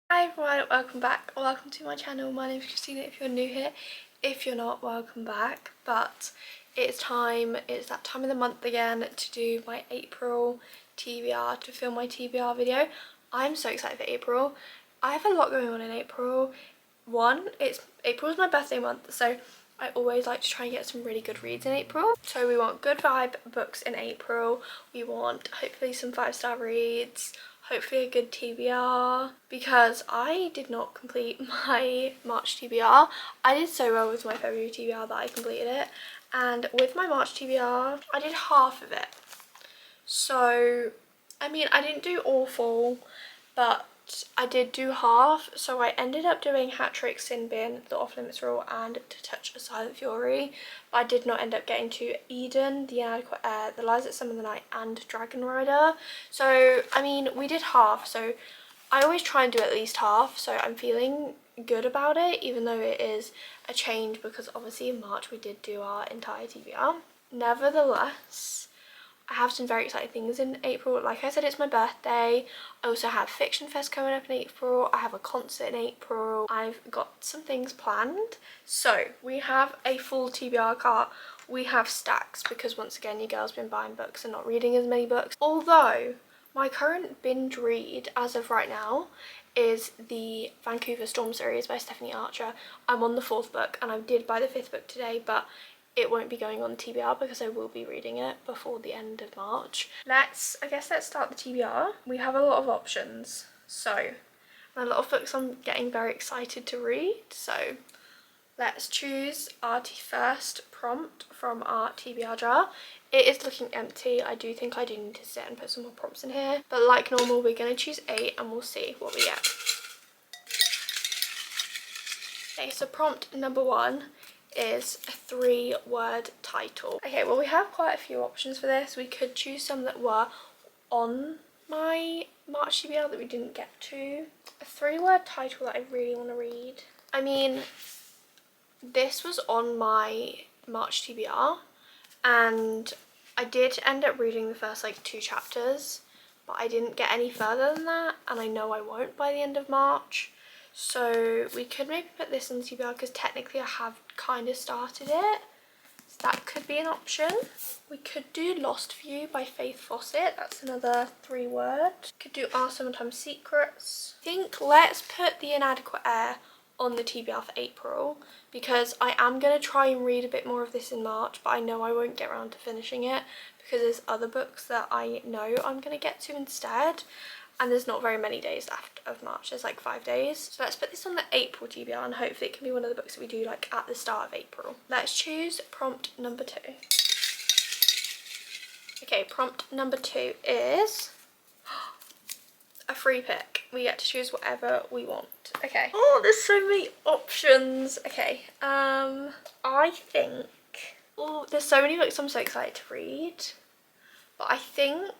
Hi everyone, welcome back, or welcome to my channel. My name is Christina if you're new here. If you're not, welcome back. But it's that time of the month again to do my April TBR, to film my TBR video. I'm so excited for April. I have a lot going on in April. April is my birthday month, so I always like to try and get some really good reads in April. So we want good vibe books in April. We want hopefully some 5-star reads, hopefully a good TBR, because I did not complete my March TBR. I did so well with my February TBR that I completed it, and with my March TBR I did half of it. So I mean, I didn't do awful, but I did do half. So I ended up doing Hat-Trick, Sin Bin, The Off-Limits Rule and To Touch a Silent Fury, but I did not end up getting to Eden, The Inadequate Heir, The Lies That Summon the Night and Dragon Rider. So I mean, we did half, so I always try and do at least half, so I'm feeling good about it, even though it is a change because obviously in March we did do our entire TBR. Nevertheless, I have some very exciting things in April. Like I said, it's my birthday. I also have Fiction Fest coming up in April. I have a concert in April. I've got some things planned. So we have a full TBR cart. We have stacks because once again, you girls been buying books and not reading as many books. Although my current binge read as of right now is the Vancouver Storm series by Stephanie Archer. I'm on the 4th book and I did buy the 5th book today, but it won't be going on TBR because I will be reading it before the end of March. I guess let's start the TBR. We have a lot of options, so a lot of books I'm getting very excited to read. So let's choose our first prompt from our TBR jar. It is looking empty. I do think I do need to sit and put some more prompts in here, but like normal, we're going to choose 8 and we'll see what we get. Okay, so prompt number 1 is a 3-word title. Okay, well we have quite a few options for this. We could choose some that were on my March TBR that we didn't get to. A 3-word title that I really want to read. I mean, this was on my March TBR and I did end up reading the first like 2 chapters, but I didn't get any further than that, and I know I won't by the end of March. So we could maybe put this on the TBR because technically I have kind of started it. So that could be an option. We could do Lost View by Faith Fawcett. That's another 3-word. Could do Our Summertime Secrets. I think let's put The Inadequate Heir on the TBR for April because I am going to try and read a bit more of this in March, but I know I won't get around to finishing it because there's other books that I know I'm going to get to instead. And there's not very many days left of March, there's like 5 days. So let's put this on the April TBR and hopefully it can be one of the books that we do like at the start of April. Let's choose prompt number 2. Okay, prompt number 2 is a free pick. We get to choose whatever we want. Okay. Oh, there's so many options. Okay, I think, oh, there's so many books I'm so excited to read. But I think,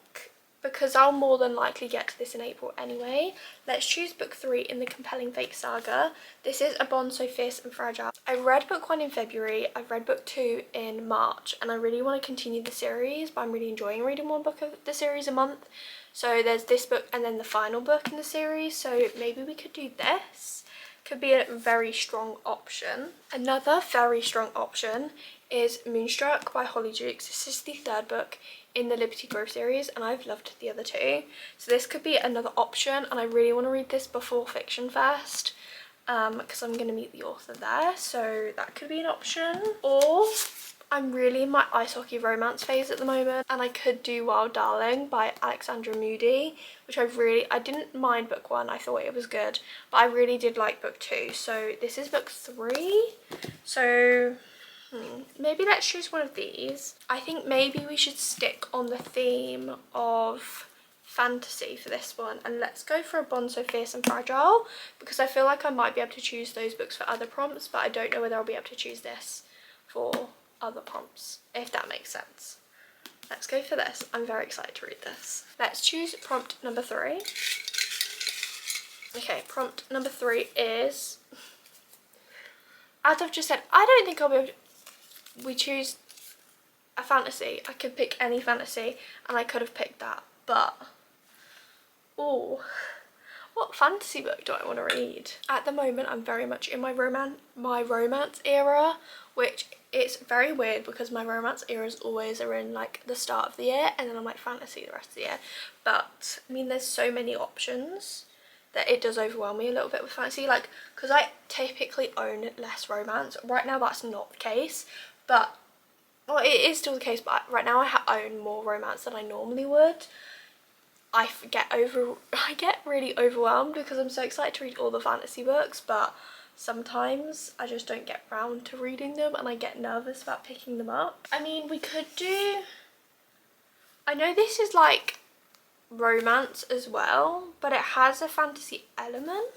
because I'll more than likely get to this in April anyway, let's choose book 3 in the Compelling Fate saga. This is A Bond So Fierce and Fragile. I read book 1 in February, I've read book 2 in March, and I really want to continue the series, but I'm really enjoying reading one book of the series a month. So there's this book and then the final book in the series, so maybe we could do this. Could be a very strong option. Another very strong option is Moonstruck by Holly Jukes. This is the 3rd book in the Liberty Grove series and I've loved the other 2. So this could be another option, and I really want to read this before Fiction Fest because I'm going to meet the author there, so that could be an option. Or I'm really in my ice hockey romance phase at the moment and I could do Wild Darling by Alexandra Moody, which I didn't mind book 1, I thought it was good, but I really did like book 2. So this is book 3. So maybe let's choose one of these. I think maybe we should stick on the theme of fantasy for this one, and let's go for A Bond So Fierce and Fragile because I feel like I might be able to choose those books for other prompts, but I don't know whether I'll be able to choose this for other prompts, if that makes sense. Let's go for this. I'm very excited to read this. Let's choose prompt number 3. Okay, prompt number 3 is, as I've just said, I don't think I'll be able to, we choose a fantasy. I could pick any fantasy and I could have picked that, but oh what fantasy book do I want to read? At the moment, I'm very much in my romance era, which it's very weird because my romance eras always are in like the start of the year, and then I'm like fantasy the rest of the year. But I mean, there's so many options that it does overwhelm me a little bit with fantasy, like because I typically own less romance. Right now that's not the case, but well, it is still the case, but right now I own more romance than I normally would. I get really overwhelmed because I'm so excited to read all the fantasy books, but sometimes I just don't get round to reading them and I get nervous about picking them up. I mean, we could do, I know this is like romance as well, but it has a fantasy element.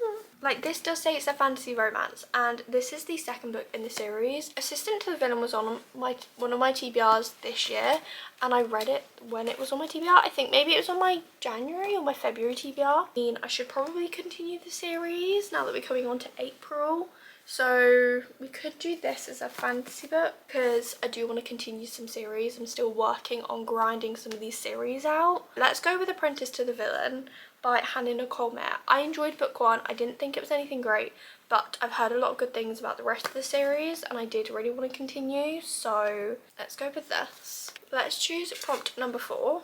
Like, this does say it's a fantasy romance, and this is the second book in the series. Assistant to the Villain was on one of my TBRs this year, and I read it when it was on my TBR. I think maybe it was on my January or my February TBR. I mean, I should probably continue the series now that we're coming on to April. So we could do this as a fantasy book because I do want to continue some series. I'm still working on grinding some of these series out. Let's go with Apprentice to the Villain by Hannah Nicole Mayer. I enjoyed book one. I didn't think it was anything great, but I've heard a lot of good things about the rest of the series and I did really want to continue. So let's go with this. Let's choose prompt number 4.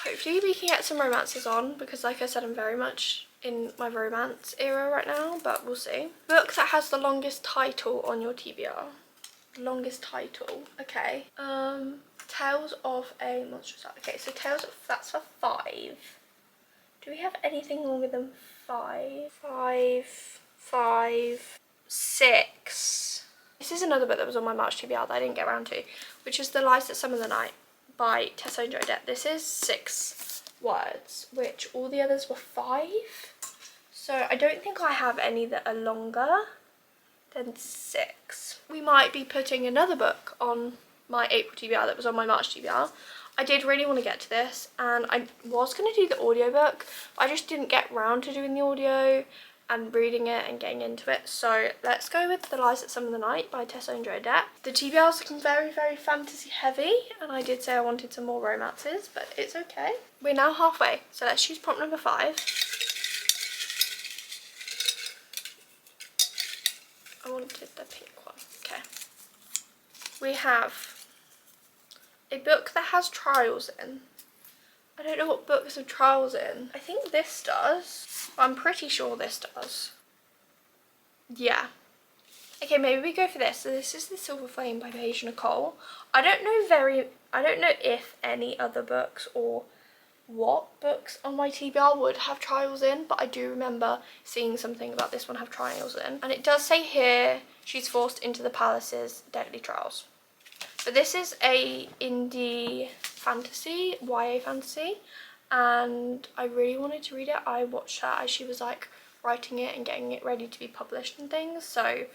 Hopefully we can get some romances on because like I said, I'm very much in my romance era right now, but we'll see. Book that has the longest title on your TBR. Longest title, okay. Tales of a Monstrous Heart. Okay, so Tales of, that's for 5. Do we have anything longer than 5? 5, 6. This is another book that was on my March TBR that I didn't get around to, which is The Lies That Summer the Night by Tessa and Joe. This is 6 words, which all the others were 5. So I don't think I have any that are longer than 6. We might be putting another book on my April TBR that was on my March TBR. I did really want to get to this and I was going to do the audiobook, but I just didn't get round to doing the audio and reading it and getting into it. So let's go with The Lies That Summer the Night by Tessa and Joe. The TBR is looking very, very fantasy heavy, and I did say I wanted some more romances, but it's okay. We're now halfway, so let's choose prompt number 5. I wanted the pink one. Okay. We have a book that has trials in. I don't know what books have trials in. I think this does. I'm pretty sure this does. Yeah. Okay, maybe we go for this. So this is The Silver Flame by Paige Nicole. I don't know if any other books or what books on my TBR would have trials in, but I do remember seeing something about this one have trials in. And it does say here, she's forced into the palace's deadly trials. But this is a indie fantasy, YA fantasy, and I really wanted to read it. I watched her as she was like writing it and getting it ready to be published and things. So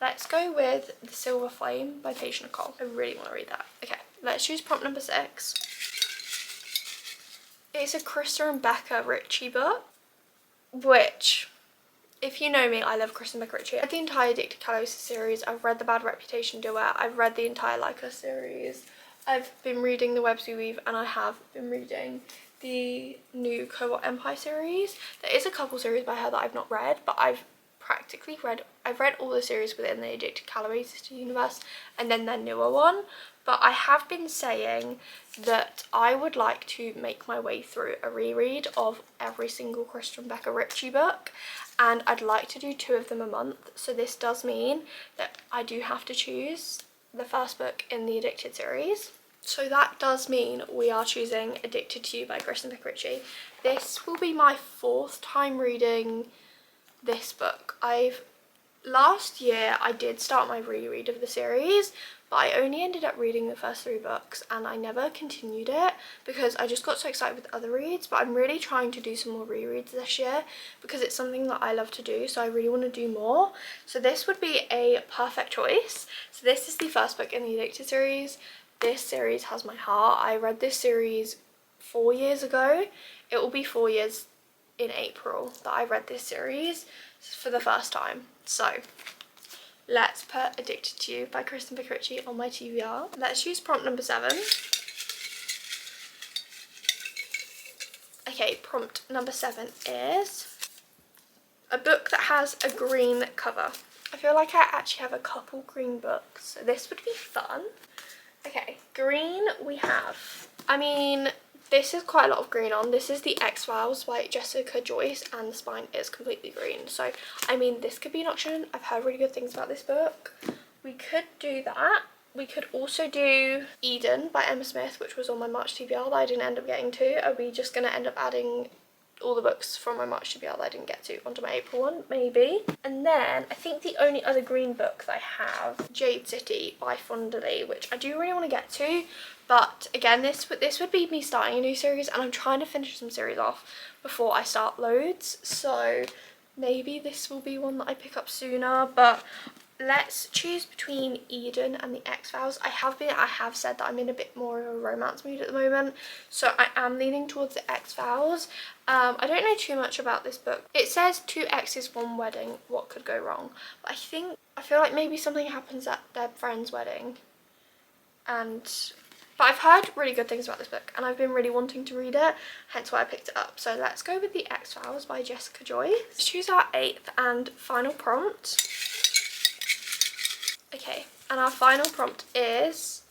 let's go with The Silver Flame by Paige Nicole. I really want to read that. Okay, let's choose prompt number 6. It's a Krista and Becca Ritchie book, which, if you know me, I love Kristen Becca Ritchie. I've read the entire Addicted Calories series, I've read the Bad Reputation Duet, I've read the entire Like Us series, I've been reading the Webs We Weave, and I have been reading the new Cobalt Empire series. There is a couple series by her that I've not read, but I've read all the series within the Addicted Calories universe and then their newer one. But I have been saying that I would like to make my way through a reread of every single Kristen Becca Ritchie book, and I'd like to do 2 of them a month. So this does mean that I do have to choose the first book in the Addicted series. So that does mean we are choosing Addicted to You by Kristen Becca Ritchie. This will be my 4th time reading this book. Last year I did start my reread of the series, but I only ended up reading the first 3 books and I never continued it because I just got so excited with other reads. But I'm really trying to do some more rereads this year because it's something that I love to do, so I really want to do more. So this would be a perfect choice. So this is the first book in the Addicted series. This series has my heart. I read this series 4 years ago. It will be 4 years in April that I read this series for the first time. So let's put Addicted to You by Kristen Becca Ritchie on my TBR. Let's use prompt number 7. Okay, prompt number 7 is a book that has a green cover. I feel like I actually have a couple green books, so this would be fun. Okay, green we have, I mean, this is quite a lot of green on. This is the X-Files by Jessica Joyce, and the spine is completely green. So, I mean, this could be an option. I've heard really good things about this book. We could do that. We could also do Eden by Emma Smith, which was on my March TBR that I didn't end up getting to. Are we just going to end up adding all the books from my March TBR that I didn't get to onto my April one? Maybe. And then I think the only other green book that I have, Jade City by Fonda Lee, which I do really want to get to. But again, this would be me starting a new series, and I'm trying to finish some series off before I start loads. So maybe this will be one that I pick up sooner, but let's choose between Eden and the X-Files. I have said that I'm in a bit more of a romance mood at the moment, so I am leaning towards the X-Files. I don't know too much about this book. It says 2 exes, 1 wedding, what could go wrong? But I feel like maybe something happens at their friend's wedding, but I've heard really good things about this book, and I've been really wanting to read it, hence why I picked it up. So let's go with the X-Files by Jessica Joyce. Let's choose our 8th and final prompt. Okay, and our final prompt is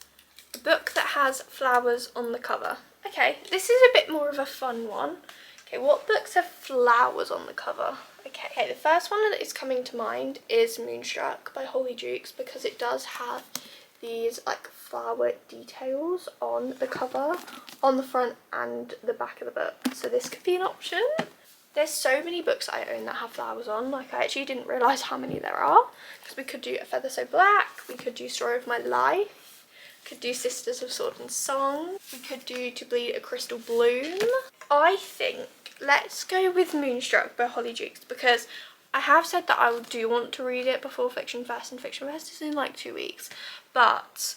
a book that has flowers on the cover. Okay, this is a bit more of a fun one. Okay, what books have flowers on the cover? Okay, the first one that is coming to mind is Moonstruck by Holly Jukes, because it does have these like flower details on the cover, on the front and the back of the book. So this could be an option. There's so many books I own that have flowers on, like I actually didn't realise how many there are, because we could do A Feather So Black, we could do Story of My Life, could do Sisters of Sword and Song, we could do To Bleed a Crystal Bloom. I think let's go with Moonstruck by Holly Jukes, because I have said that I do want to read it before Fiction Fest, and Fiction Fest is in like 2 weeks, but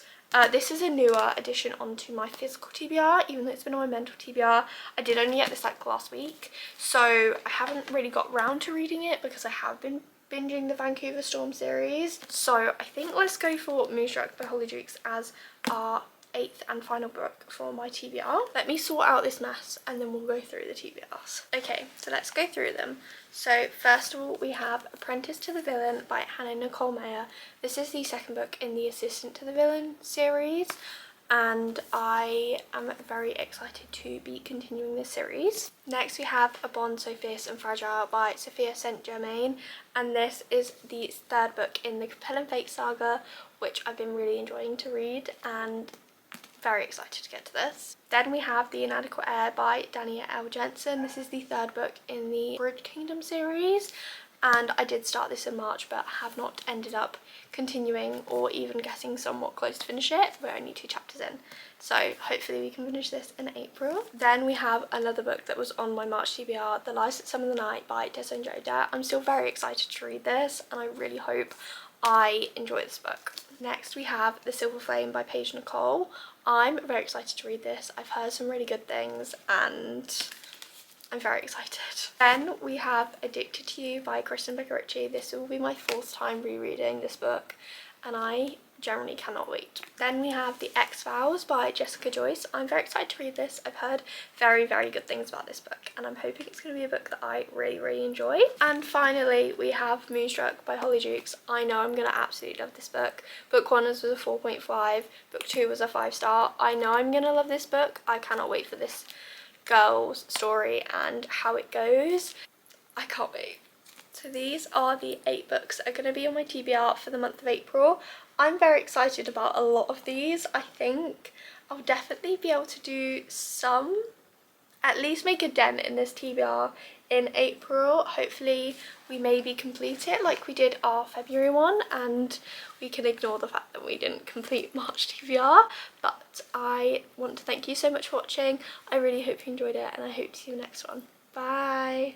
this is a newer addition onto my physical TBR, even though it's been on my mental TBR. I did only get this like last week, so I haven't really got round to reading it because I have been binging the Vancouver Storm series. So I think let's go for Moonstruck by Holly Jukes as our 8th and final book for my TBR. Let me sort out this mess and then we'll go through the TBRs. Okay, so let's go through them. So first of all, we have Apprentice to the Villain by Hannah Nicole Meyer. This is the second book in the Assistant to the Villain series, and I am very excited to be continuing this series. Next we have A Bond So Fierce and Fragile by Sophia St. Germain, and this is the 3rd book in the Capel and Fate saga, which I've been really enjoying to read and very excited to get to this. Then we have The Inadequate Heir by Dania L. Jensen. This is the 3rd book in the Bridge Kingdom series, and I did start this in March but have not ended up continuing or even getting somewhat close to finish it. We're only 2 chapters in, so hopefully we can finish this in April. Then we have another book that was on my March TBR, The Lies That Summon the Night by Tessa Joda. I'm still very excited to read this, and I really hope I enjoy this book. Next we have The Silver Flame by Paige Nicole. I'm very excited to read this. I've heard some really good things and I'm very excited. Then we have Addicted to You by Kristen Becker Ritchie. This will be my 4th time rereading this book, and I generally cannot wait. Then we have The X-Files by Jessica Joyce. I'm very excited to read this. I've heard very, very good things about this book, and I'm hoping it's going to be a book that I really, really enjoy. And finally, we have Moonstruck by Holly Jukes. I know I'm going to absolutely love this book. Book 1 was a 4.5, book 2 was a 5-star. I know I'm going to love this book. I cannot wait for this girl's story and how it goes. I can't wait. So these are the 8 books that are going to be on my TBR for the month of April. I'm very excited about a lot of these. I think I'll definitely be able to do some, at least make a dent in this TBR in April. Hopefully we maybe complete it like we did our February one, and we can ignore the fact that we didn't complete March TBR. But I want to thank you so much for watching. I really hope you enjoyed it, and I hope to see you next one. Bye!